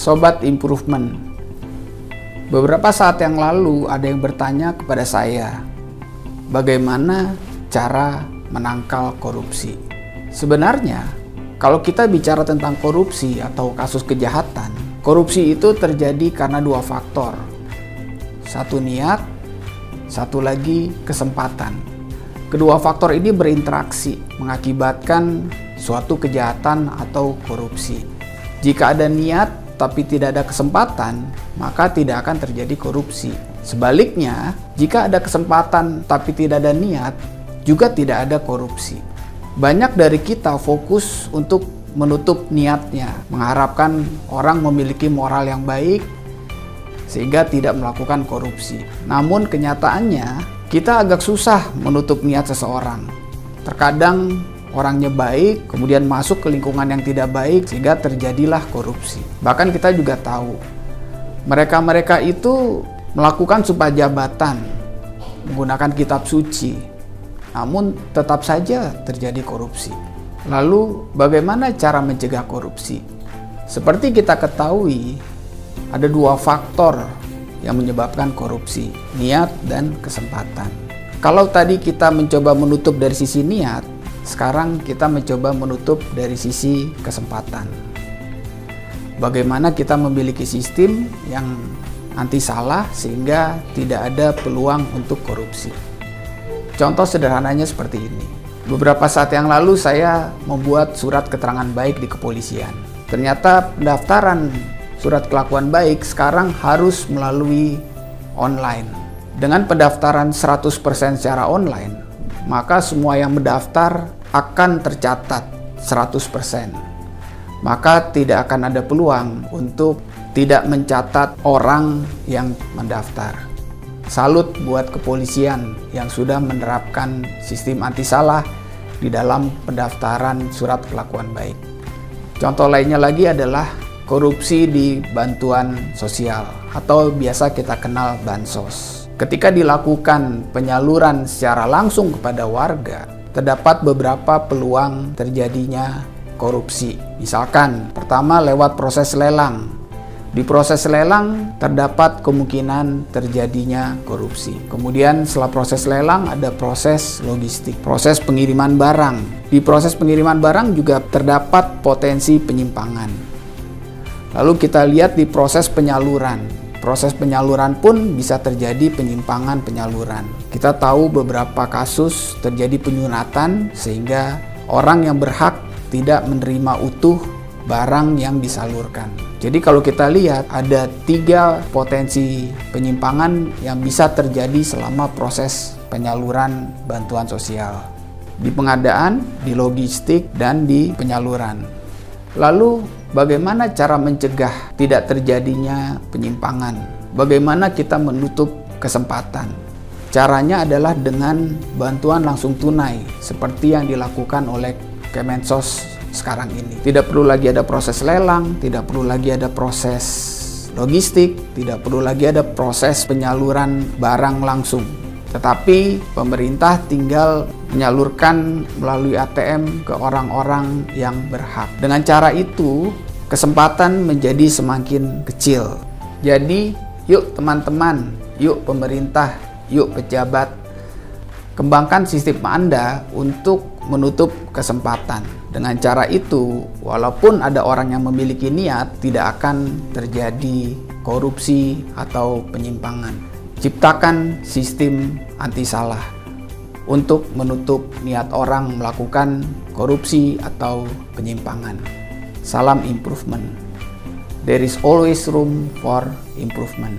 Sobat Improvement, beberapa saat yang lalu ada yang bertanya kepada saya, bagaimana cara menangkal korupsi? Sebenarnya, kalau kita bicara tentang korupsi atau kasus kejahatan, korupsi itu terjadi karena dua faktor. Satu niat, satu lagi kesempatan. Kedua faktor ini berinteraksi, mengakibatkan suatu kejahatan atau korupsi. Jika ada niat tapi tidak ada kesempatan, maka tidak akan terjadi korupsi. Sebaliknya, jika ada kesempatan tapi tidak ada niat, juga tidak ada korupsi. Banyak dari kita fokus untuk menutup niatnya, mengharapkan orang memiliki moral yang baik sehingga tidak melakukan korupsi. Namun kenyataannya, kita agak susah menutup niat seseorang. Terkadang orangnya baik, kemudian masuk ke lingkungan yang tidak baik, sehingga terjadilah korupsi. Bahkan kita juga tahu, mereka-mereka itu melakukan sumpah jabatan, menggunakan kitab suci, namun tetap saja terjadi korupsi. Lalu, bagaimana cara mencegah korupsi? Seperti kita ketahui, ada dua faktor yang menyebabkan korupsi, niat dan kesempatan. Kalau tadi kita mencoba menutup dari sisi niat, sekarang kita mencoba menutup dari sisi kesempatan. Bagaimana kita memiliki sistem yang anti salah sehingga tidak ada peluang untuk korupsi. Contoh sederhananya seperti ini. Beberapa saat yang lalu saya membuat surat keterangan baik di kepolisian. Ternyata pendaftaran surat kelakuan baik sekarang harus melalui online. Dengan pendaftaran 100% secara online, maka semua yang mendaftar akan tercatat 100%. Maka tidak akan ada peluang untuk tidak mencatat orang yang mendaftar. Salut buat kepolisian yang sudah menerapkan sistem anti salah di dalam pendaftaran surat kelakuan baik. Contoh lainnya lagi adalah korupsi di bantuan sosial atau biasa kita kenal bansos. Ketika dilakukan penyaluran secara langsung kepada warga, terdapat beberapa peluang terjadinya korupsi. Misalkan, pertama lewat proses lelang. Di proses lelang terdapat kemungkinan terjadinya korupsi. Kemudian setelah proses lelang ada proses logistik, proses pengiriman barang. Di proses pengiriman barang juga terdapat potensi penyimpangan. Lalu kita lihat di proses penyaluran. Proses penyaluran pun bisa terjadi penyimpangan penyaluran. Kita tahu beberapa kasus terjadi penyunatan sehingga orang yang berhak tidak menerima utuh barang yang disalurkan. Jadi kalau kita lihat ada 3 potensi penyimpangan yang bisa terjadi selama proses penyaluran bantuan sosial. Di pengadaan, di logistik, dan di penyaluran. Lalu bagaimana cara mencegah tidak terjadinya penyimpangan? Bagaimana kita menutup kesempatan? Caranya adalah dengan bantuan langsung tunai seperti yang dilakukan oleh Kemensos sekarang ini. Tidak perlu lagi ada proses lelang, tidak perlu lagi ada proses logistik, tidak perlu lagi ada proses penyaluran barang langsung. Tetapi pemerintah tinggal menyalurkan melalui ATM ke orang-orang yang berhak. Dengan cara itu, kesempatan menjadi semakin kecil. Jadi, yuk teman-teman, yuk pemerintah, yuk pejabat, kembangkan sistem Anda untuk menutup kesempatan. Dengan cara itu, walaupun ada orang yang memiliki niat, tidak akan terjadi korupsi atau penyimpangan. Ciptakan sistem anti salah untuk menutup niat orang melakukan korupsi atau penyimpangan. Salam improvement. There is always room for improvement.